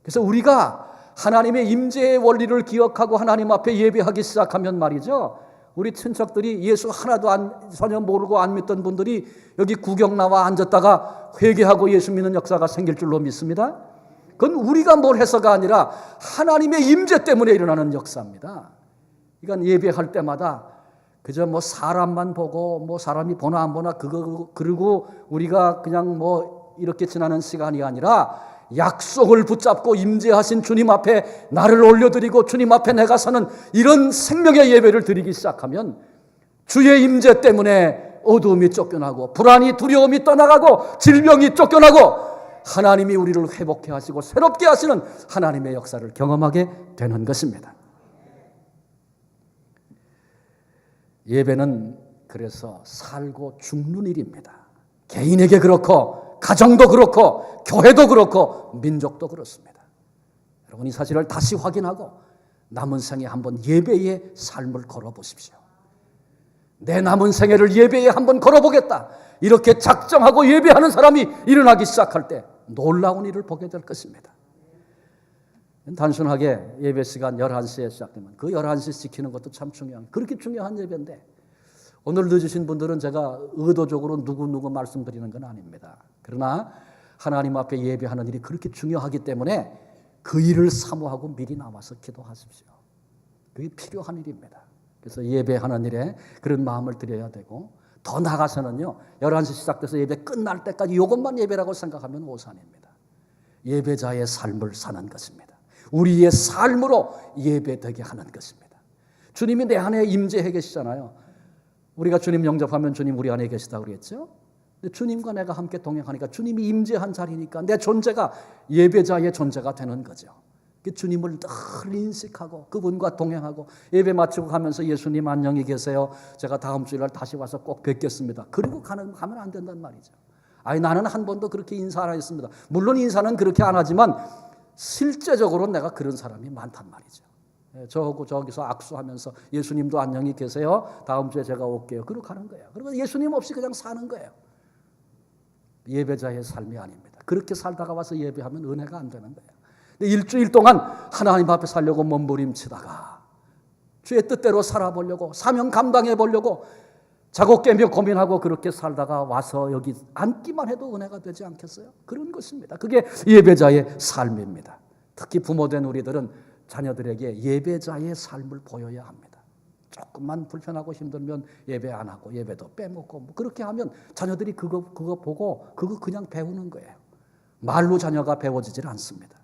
그래서 우리가 하나님의 임재의 원리를 기억하고 하나님 앞에 예배하기 시작하면 말이죠, 우리 친척들이 예수 하나도 전혀 모르고 안 믿던 분들이 여기 구경 나와 앉았다가 회개하고 예수 믿는 역사가 생길 줄로 믿습니다. 그건 우리가 뭘 해서가 아니라 하나님의 임재 때문에 일어나는 역사입니다. 그러니까 예배할 때마다 그저 사람만 보고 사람이 보나 안 보나 그러고 우리가 그냥 이렇게 지나는 시간이 아니라, 약속을 붙잡고 임재하신 주님 앞에 나를 올려드리고 주님 앞에 내가 서는 이런 생명의 예배를 드리기 시작하면 주의 임재 때문에 어두움이 쫓겨나고 불안이 두려움이 떠나가고 질병이 쫓겨나고 하나님이 우리를 회복해 하시고 새롭게 하시는 하나님의 역사를 경험하게 되는 것입니다. 예배는 그래서 살고 죽는 일입니다. 개인에게 그렇고 가정도 그렇고 교회도 그렇고 민족도 그렇습니다. 여러분, 이 사실을 다시 확인하고 남은 생에 한번 예배의 삶을 걸어보십시오. 내 남은 생애를 예배에 한번 걸어보겠다, 이렇게 작정하고 예배하는 사람이 일어나기 시작할 때 놀라운 일을 보게 될 것입니다. 단순하게 예배 시간 11시에 시작되면 그 11시 지키는 것도 참 그렇게 중요한 예배인데, 오늘 늦으신 분들은 제가 의도적으로 누구 말씀드리는 건 아닙니다. 그러나 하나님 앞에 예배하는 일이 그렇게 중요하기 때문에 그 일을 사모하고 미리 나와서 기도하십시오. 그게 필요한 일입니다. 그래서 예배하는 일에 그런 마음을 드려야 되고, 더 나아가서는요, 11시 시작돼서 예배 끝날 때까지 이것만 예배라고 생각하면 오산입니다. 예배자의 삶을 사는 것입니다. 우리의 삶으로 예배되게 하는 것입니다. 주님이 내 안에 임재해 계시잖아요. 우리가 주님 영접하면 주님 우리 안에 계시다고 그랬죠. 근데 주님과 내가 함께 동행하니까 주님이 임재한 자리니까 내 존재가 예배자의 존재가 되는 거죠. 주님을 늘 인식하고 그분과 동행하고 예배 마치고 가면서 예수님 안녕히 계세요. 제가 다음 주일날 다시 와서 꼭 뵙겠습니다. 그리고 가면 안 된단 말이죠. 아니, 나는 한 번도 그렇게 인사 안 했습니다. 물론 인사는 그렇게 안 하지만 실제적으로 내가 그런 사람이 많단 말이죠. 저기서 악수하면서 예수님도 안녕히 계세요. 다음 주에 제가 올게요. 그러고 가는 거예요. 그리고 예수님 없이 그냥 사는 거예요. 예배자의 삶이 아닙니다. 그렇게 살다가 와서 예배하면 은혜가 안 되는 거예요. 일주일 동안 하나님 앞에 살려고 몸부림치다가 주의 뜻대로 살아보려고 사명 감당해 보려고 자고 깨며 고민하고 그렇게 살다가 와서 여기 앉기만 해도 은혜가 되지 않겠어요? 그런 것입니다. 그게 예배자의 삶입니다. 특히 부모된 우리들은 자녀들에게 예배자의 삶을 보여야 합니다. 조금만 불편하고 힘들면 예배 안 하고 예배도 빼먹고 뭐 그렇게 하면 자녀들이 그거 보고 그거 그냥 배우는 거예요. 말로 자녀가 배워지질 않습니다.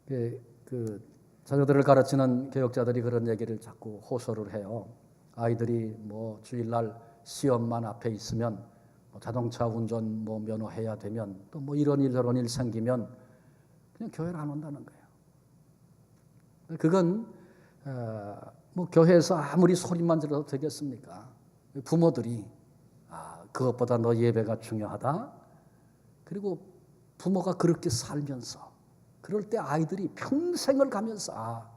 그 자녀들을 가르치는 교육자들이 그런 얘기를 자꾸 호소를 해요. 아이들이 뭐 주일날 시험만 앞에 있으면 뭐 자동차 운전 뭐 면허해야 되면 또 뭐 이런 일 저런 일 생기면 그냥 교회를 안 온다는 거예요. 그건 뭐 교회에서 아무리 소리만 들어도 되겠습니까? 부모들이 그것보다 너 예배가 중요하다. 그리고 부모가 그렇게 살면서 그럴 때 아이들이 평생을 가면서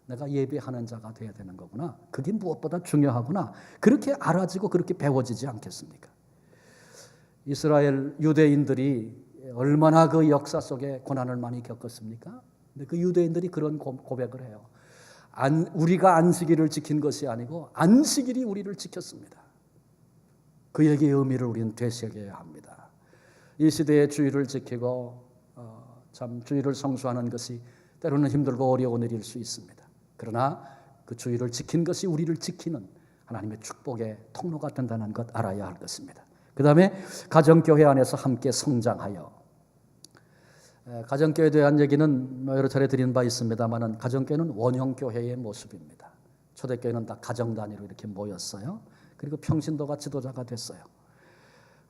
내가 예배하는 자가 돼야 되는 거구나. 그게 무엇보다 중요하구나. 그렇게 알아지고 그렇게 배워지지 않겠습니까? 이스라엘 유대인들이 얼마나 그 역사 속에 고난을 많이 겪었습니까? 근데 그 유대인들이 그런 고백을 해요. 우리가 안식일을 지킨 것이 아니고 안식일이 우리를 지켰습니다. 그 얘기의 의미를 우리는 되새겨야 합니다. 이 시대의 주일을 지키고 참 주일을 성수하는 것이 때로는 힘들고 어려운 일일 수 있습니다. 그러나 그 주일을 지킨 것이 우리를 지키는 하나님의 축복의 통로가 된다는 것 알아야 할 것입니다. 그 다음에 가정교회 안에서 함께 성장하여, 가정교회에 대한 얘기는 여러 차례 드린 바 있습니다만 가정교회는 원형교회의 모습입니다. 초대교회는 다 가정 단위로 이렇게 모였어요. 그리고 평신도가 지도자가 됐어요.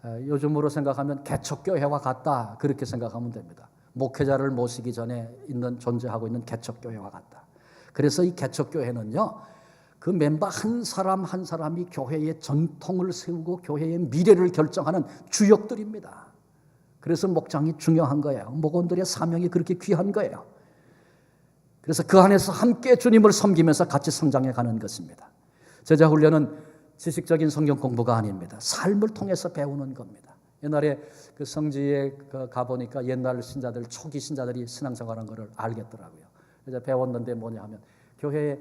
요즘으로 생각하면 개척교회와 같다, 그렇게 생각하면 됩니다. 목회자를 모시기 전에 존재하고 있는 개척교회와 같다. 그래서 이 개척교회는요, 그 멤버 한 사람 한 사람이 교회의 전통을 세우고 교회의 미래를 결정하는 주역들입니다. 그래서 목장이 중요한 거예요. 목원들의 사명이 그렇게 귀한 거예요. 그래서 그 안에서 함께 주님을 섬기면서 같이 성장해 가는 것입니다. 제자 훈련은 지식적인 성경 공부가 아닙니다. 삶을 통해서 배우는 겁니다. 옛날에 그 성지에 가보니까 옛날 신자들, 초기 신자들이 신앙생활한 것을 알겠더라고요. 그래서 배웠는데 뭐냐 하면 교회에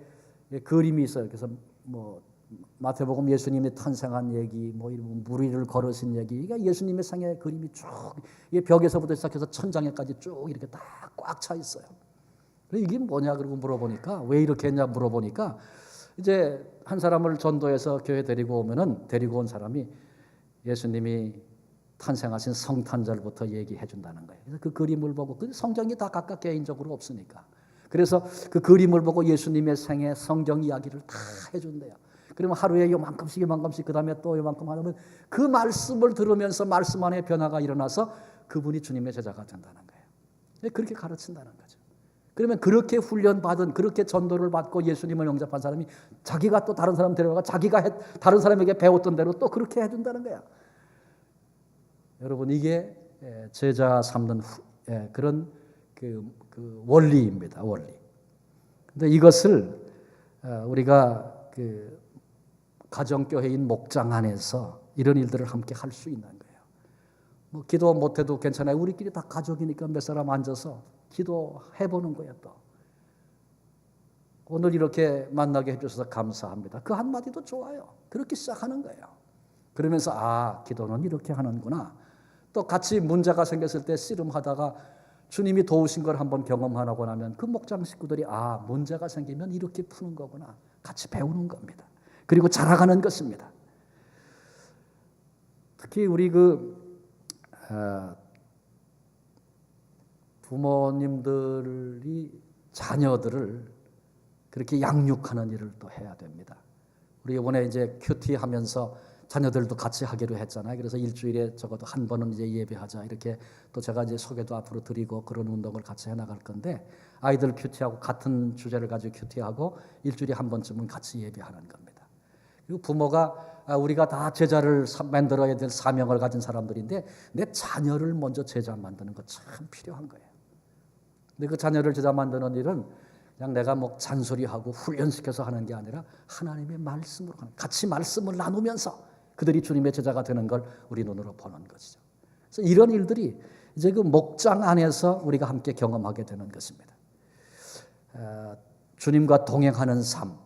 그림이 있어요. 그래서 뭐 마태복음 예수님이 탄생한 얘기, 뭐 이런 무리를 걸으신 얘기, 그러니까 예수님의 생애 그림이 쭉 벽에서부터 시작해서 천장에까지 쭉 이렇게 다 꽉 차 있어요. 이게 뭐냐 그러고 물어보니까, 왜 이렇게 했냐 물어보니까, 이제 한 사람을 전도해서 교회 데리고 오면은 데리고 온 사람이 예수님이 탄생하신 성탄절부터 얘기해 준다는 거예요. 그래서 그 그림을 보고, 그 성경이 다 각각 개인적으로 없으니까, 그래서 그 그림을 보고 예수님의 생애 성경 이야기를 다 해준대요. 그러면 하루에 요만큼씩 그 다음에 또 요만큼 하면 그 말씀을 들으면서 말씀 안에 변화가 일어나서 그분이 주님의 제자가 된다는 거예요. 그렇게 가르친다는 거죠. 그러면 그렇게 훈련받은, 그렇게 전도를 받고 예수님을 영접한 사람이 자기가 또 다른 사람 데려가 자기가 다른 사람에게 배웠던 대로 또 그렇게 해준다는 거야. 여러분, 이게 제자 삼는 그런 그 원리입니다. 원리. 근데 이것을 우리가 그 가정교회인 목장 안에서 이런 일들을 함께 할 수 있는 거예요. 뭐 기도 못해도 괜찮아요. 우리끼리 다 가족이니까 몇 사람 앉아서 기도해보는 거예요. 또 오늘 이렇게 만나게 해주셔서 감사합니다. 그 한마디도 좋아요. 그렇게 시작하는 거예요. 그러면서 기도는 이렇게 하는구나. 또 같이 문제가 생겼을 때 씨름하다가 주님이 도우신 걸 한번 경험하고 나면 그 목장 식구들이 문제가 생기면 이렇게 푸는 거구나. 같이 배우는 겁니다. 그리고 자라가는 것입니다. 특히 우리 부모님들이 자녀들을 그렇게 양육하는 일을 또 해야 됩니다. 우리 이번에 이제 큐티 하면서 자녀들도 같이 하기로 했잖아요. 그래서 일주일에 적어도 한 번은 이제 예배하자 이렇게 또 제가 이제 소개도 앞으로 드리고 그런 운동을 같이 해나갈 건데 아이들 큐티하고 같은 주제를 가지고 큐티하고 일주일에 한 번쯤은 같이 예배하는 겁니다. 그리고 부모가 우리가 다 제자를 만들어야 될 사명을 가진 사람들인데 내 자녀를 먼저 제자 만드는 거 참 필요한 거예요. 근데 그 자녀를 제자 만드는 일은 그냥 내가 뭐 잔소리하고 훈련시켜서 하는 게 아니라 하나님의 말씀으로 같이 말씀을 나누면서 그들이 주님의 제자가 되는 걸 우리 눈으로 보는 것이죠. 그래서 이런 일들이 이제 그 목장 안에서 우리가 함께 경험하게 되는 것입니다. 주님과 동행하는 삶,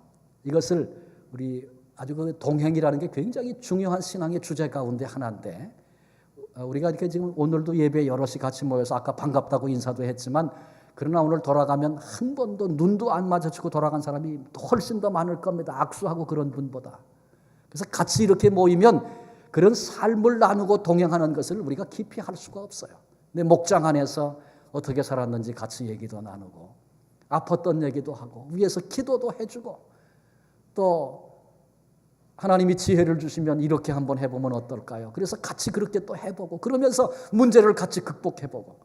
이것을 우리 아주 그 동행이라는 게 굉장히 중요한 신앙의 주제 가운데 하나인데 우리가 이렇게 지금 오늘도 예배 여럿이 같이 모여서 아까 반갑다고 인사도 했지만 그러나 오늘 돌아가면 한 번도 눈도 안 마주치고 돌아간 사람이 훨씬 더 많을 겁니다. 악수하고 그런 분보다. 그래서 같이 이렇게 모이면 그런 삶을 나누고 동행하는 것을 우리가 깊이 할 수가 없어요. 근데 목장 안에서 어떻게 살았는지 같이 얘기도 나누고 아팠던 얘기도 하고 위에서 기도도 해주고 또 하나님이 지혜를 주시면 이렇게 한번 해보면 어떨까요? 그래서 같이 그렇게 또 해보고 그러면서 문제를 같이 극복해보고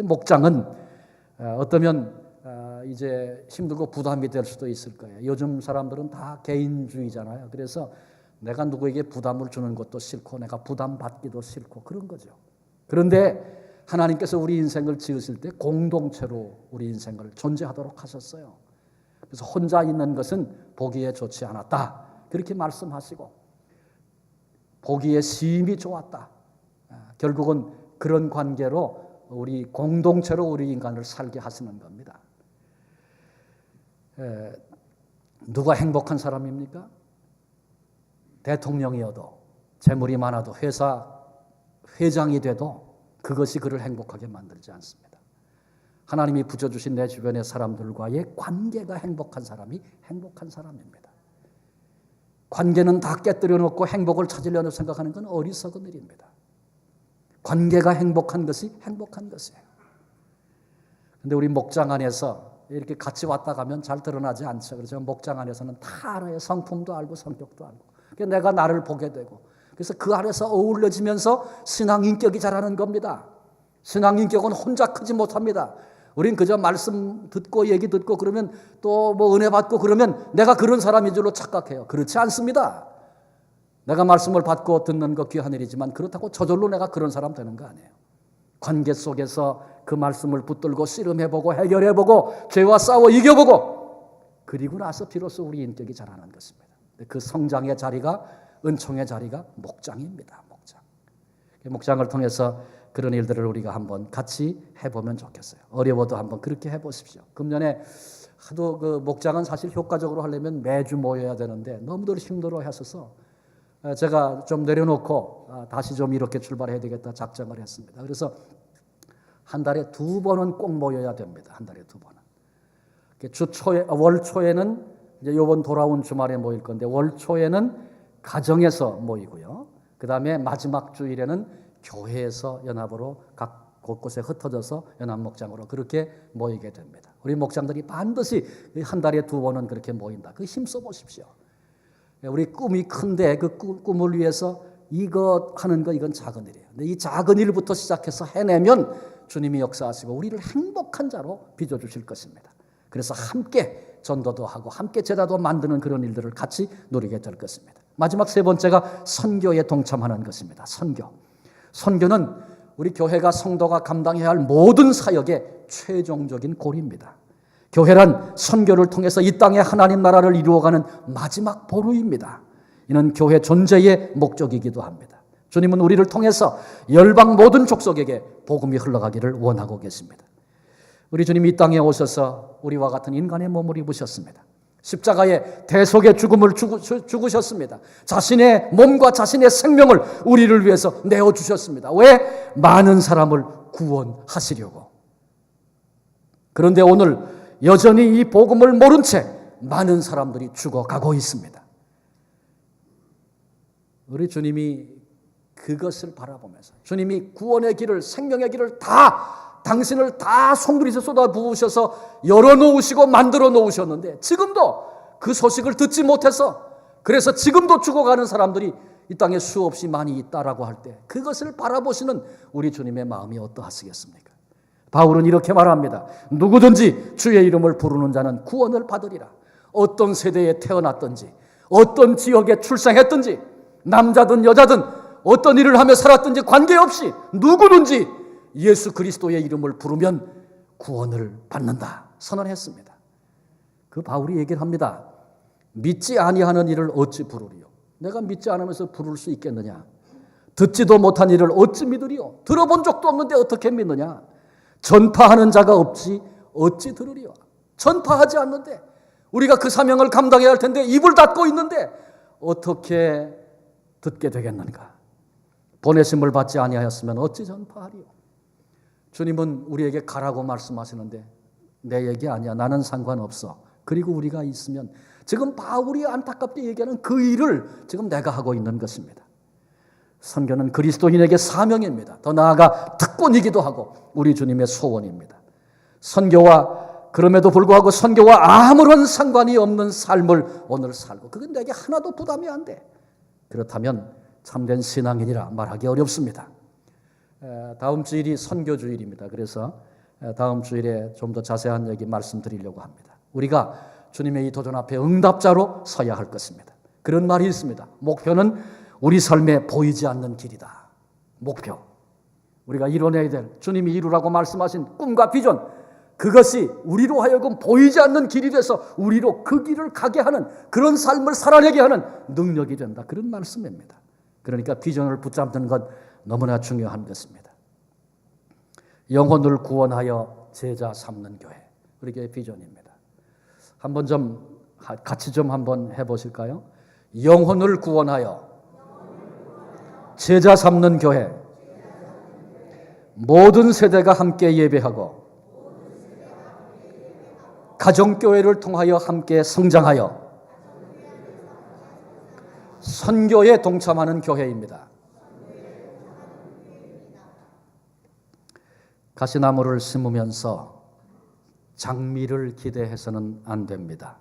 목장은 어떠면 이제 힘들고 부담이 될 수도 있을 거예요. 요즘 사람들은 다 개인주의잖아요. 그래서 내가 누구에게 부담을 주는 것도 싫고 내가 부담받기도 싫고 그런 거죠. 그런데 하나님께서 우리 인생을 지으실 때 공동체로 우리 인생을 존재하도록 하셨어요. 그래서 혼자 있는 것은 보기에 좋지 않았다. 그렇게 말씀하시고 보기에 심히 좋았다. 결국은 그런 관계로 우리 공동체로 우리 인간을 살게 하시는 겁니다. 누가 행복한 사람입니까? 대통령이어도 재물이 많아도 회사 회장이 돼도 그것이 그를 행복하게 만들지 않습니다. 하나님이 붙여주신 내 주변의 사람들과의 관계가 행복한 사람이 행복한 사람입니다. 관계는 다 깨뜨려 놓고 행복을 찾으려고 생각하는 건 어리석은 일입니다. 관계가 행복한 것이 행복한 것이에요. 그런데 우리 목장 안에서 이렇게 같이 왔다 가면 잘 드러나지 않죠. 그래서 목장 안에서는 다 알아요. 성품도 알고 성격도 알고. 그래서 내가 나를 보게 되고 그래서 그 안에서 어울려지면서 신앙 인격이 자라는 겁니다. 신앙 인격은 혼자 크지 못합니다. 우린 그저 말씀 듣고 얘기 듣고 그러면 또 뭐 은혜 받고 그러면 내가 그런 사람인 줄로 착각해요. 그렇지 않습니다. 내가 말씀을 받고 듣는 거 귀한 일이지만 그렇다고 저절로 내가 그런 사람 되는 거 아니에요. 관계 속에서 그 말씀을 붙들고 씨름해보고 해결해보고 죄와 싸워 이겨보고 그리고 나서 비로소 우리 인격이 자라는 것입니다. 그 성장의 자리가 은총의 자리가 목장입니다. 목장을 통해서 그런 일들을 우리가 한번 같이 해보면 좋겠어요. 어려워도 한번 그렇게 해보십시오. 금년에 하도 그 목장은 사실 효과적으로 하려면 매주 모여야 되는데 너무들 힘들어 하셔서 제가 좀 내려놓고 다시 좀 이렇게 출발해야 되겠다 작정을 했습니다. 그래서 한 달에 2번은 꼭 모여야 됩니다. 한 달에 2번은. 월 초에는 이제 이번 돌아온 주말에 모일 건데 월 초에는 가정에서 모이고요. 그 다음에 마지막 주일에는 교회에서 연합으로 각 곳곳에 흩어져서 연합목장으로 그렇게 모이게 됩니다. 우리 목장들이 반드시 한 달에 2번은 그렇게 모인다. 그 힘써 보십시오. 우리 꿈이 큰데 그 꿈을 위해서 이것 하는 거 이건 작은 일이에요. 근데 이 작은 일부터 시작해서 해내면 주님이 역사하시고 우리를 행복한 자로 빚어주실 것입니다. 그래서 함께 전도도 하고 함께 제자도 만드는 그런 일들을 같이 누리게 될 것입니다. 마지막 세 번째가 선교에 동참하는 것입니다. 선교는 우리 교회가 성도가 감당해야 할 모든 사역의 최종적인 고리입니다. 교회란 선교를 통해서 이 땅에 하나님 나라를 이루어가는 마지막 보루입니다. 이는 교회 존재의 목적이기도 합니다. 주님은 우리를 통해서 열방 모든 족속에게 복음이 흘러가기를 원하고 계십니다. 우리 주님이 이 땅에 오셔서 우리와 같은 인간의 몸을 입으셨습니다. 십자가의 대속의 죽음을 죽으셨습니다. 자신의 몸과 자신의 생명을 우리를 위해서 내어주셨습니다. 왜? 많은 사람을 구원하시려고. 그런데 오늘 여전히 이 복음을 모른 채 많은 사람들이 죽어가고 있습니다. 우리 주님이 그것을 바라보면서, 주님이 구원의 길을, 생명의 길을 당신을 다 송두리에서 쏟아부으셔서 열어놓으시고 만들어 놓으셨는데, 지금도 그 소식을 듣지 못해서, 그래서 지금도 죽어가는 사람들이 이 땅에 수없이 많이 있다라고 할 때, 그것을 바라보시는 우리 주님의 마음이 어떠하시겠습니까? 바울은 이렇게 말합니다. 누구든지 주의 이름을 부르는 자는 구원을 받으리라. 어떤 세대에 태어났든지, 어떤 지역에 출생했든지, 남자든 여자든 어떤 일을 하며 살았든지 관계없이 누구든지 예수 그리스도의 이름을 부르면 구원을 받는다 선언했습니다. 그 바울이 얘기를 합니다. 믿지 아니하는 일을 어찌 부르리요? 내가 믿지 않으면서 부를 수 있겠느냐? 듣지도 못한 일을 어찌 믿으리요? 들어본 적도 없는데 어떻게 믿느냐? 전파하는 자가 없지 어찌 들으리요? 전파하지 않는데, 우리가 그 사명을 감당해야 할 텐데 입을 닫고 있는데 어떻게 듣게 되겠는가? 보내심을 받지 아니하였으면 어찌 전파하리요? 주님은 우리에게 가라고 말씀하시는데 내 얘기 아니야, 나는 상관없어. 그리고 우리가 있으면, 지금 바울이 안타깝게 얘기하는 그 일을 지금 내가 하고 있는 것입니다. 선교는 그리스도인에게 사명입니다. 더 나아가 특권이기도 하고 우리 주님의 소원입니다. 그럼에도 불구하고 선교와 아무런 상관이 없는 삶을 오늘 살고, 그건 내게 하나도 부담이 안 돼. 그렇다면 참된 신앙인이라 말하기 어렵습니다. 다음 주일이 선교주일입니다. 그래서 다음 주일에 좀 더 자세한 얘기 말씀드리려고 합니다. 우리가 주님의 이 도전 앞에 응답자로 서야 할 것입니다. 그런 말이 있습니다. 목표는 우리 삶에 보이지 않는 길이다. 목표. 우리가 이뤄내야 될, 주님이 이루라고 말씀하신 꿈과 비전, 그것이 우리로 하여금 보이지 않는 길이 돼서 우리로 그 길을 가게 하는, 그런 삶을 살아내게 하는 능력이 된다. 그런 말씀입니다. 그러니까 비전을 붙잡는 것 너무나 중요한 것입니다. 영혼을 구원하여 제자 삼는 교회, 우리 교회 비전입니다. 한번 같이 한번 해보실까요? 영혼을 구원하여 제자 삼는 교회, 모든 세대가 함께 예배하고 가정교회를 통하여 함께 성장하여 선교에 동참하는 교회입니다. 가시나무를 심으면서 장미를 기대해서는 안 됩니다.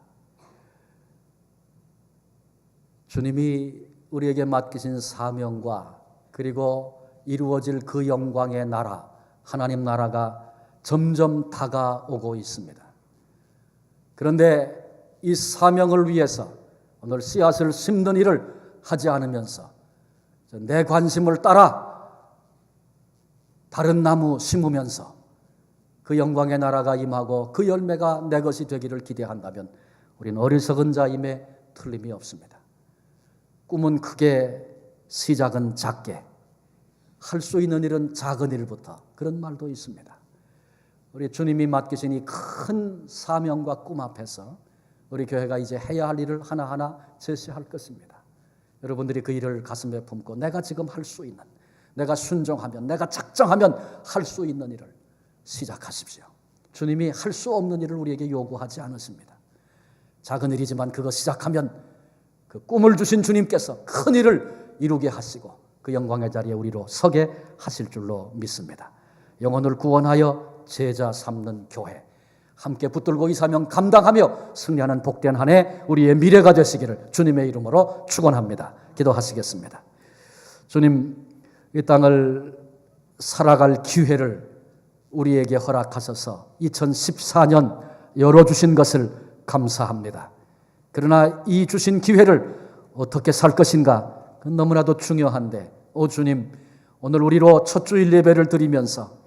주님이 우리에게 맡기신 사명과 그리고 이루어질 그 영광의 나라, 하나님 나라가 점점 다가오고 있습니다. 그런데 이 사명을 위해서 오늘 씨앗을 심는 일을 하지 않으면서 내 관심을 따라 다른 나무 심으면서 그 영광의 나라가 임하고 그 열매가 내 것이 되기를 기대한다면 우리는 어리석은 자임에 틀림이 없습니다. 꿈은 크게, 시작은 작게, 할 수 있는 일은 작은 일부터, 그런 말도 있습니다. 우리 주님이 맡기신 이 큰 사명과 꿈 앞에서 우리 교회가 이제 해야 할 일을 하나하나 제시할 것입니다. 여러분들이 그 일을 가슴에 품고 내가 지금 할 수 있는, 내가 순종하면, 내가 작정하면 할 수 있는 일을 시작하십시오. 주님이 할 수 없는 일을 우리에게 요구하지 않으십니다. 작은 일이지만 그거 시작하면 그 꿈을 주신 주님께서 큰 일을 이루게 하시고 그 영광의 자리에 우리로 서게 하실 줄로 믿습니다. 영혼을 구원하여 제자 삼는 교회, 함께 붙들고 이 사명 감당하며 승리하는 복된 한 해 우리의 미래가 되시기를 주님의 이름으로 축원합니다. 기도하시겠습니다. 주님, 이 땅을 살아갈 기회를 우리에게 허락하셔서 2014년 열어주신 것을 감사합니다. 그러나 이 주신 기회를 어떻게 살 것인가, 그건 너무나도 중요한데, 오 주님, 오늘 우리로 첫 주일 예배를 드리면서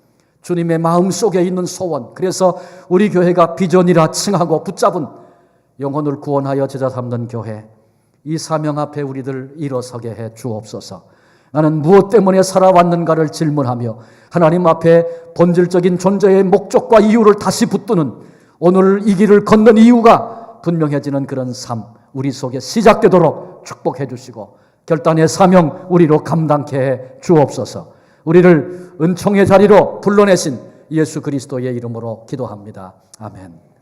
주님의 마음속에 있는 소원, 그래서 우리 교회가 비전이라 칭하고 붙잡은 영혼을 구원하여 제자 삼는 교회, 이 사명 앞에 우리들 일어서게 해 주옵소서. 나는 무엇 때문에 살아왔는가를 질문하며 하나님 앞에 본질적인 존재의 목적과 이유를 다시 붙드는, 오늘 이 길을 걷는 이유가 분명해지는 그런 삶 우리 속에 시작되도록 축복해 주시고 결단의 사명 우리로 감당케 해 주옵소서. 우리를 은총의 자리로 불러내신 예수 그리스도의 이름으로 기도합니다. 아멘.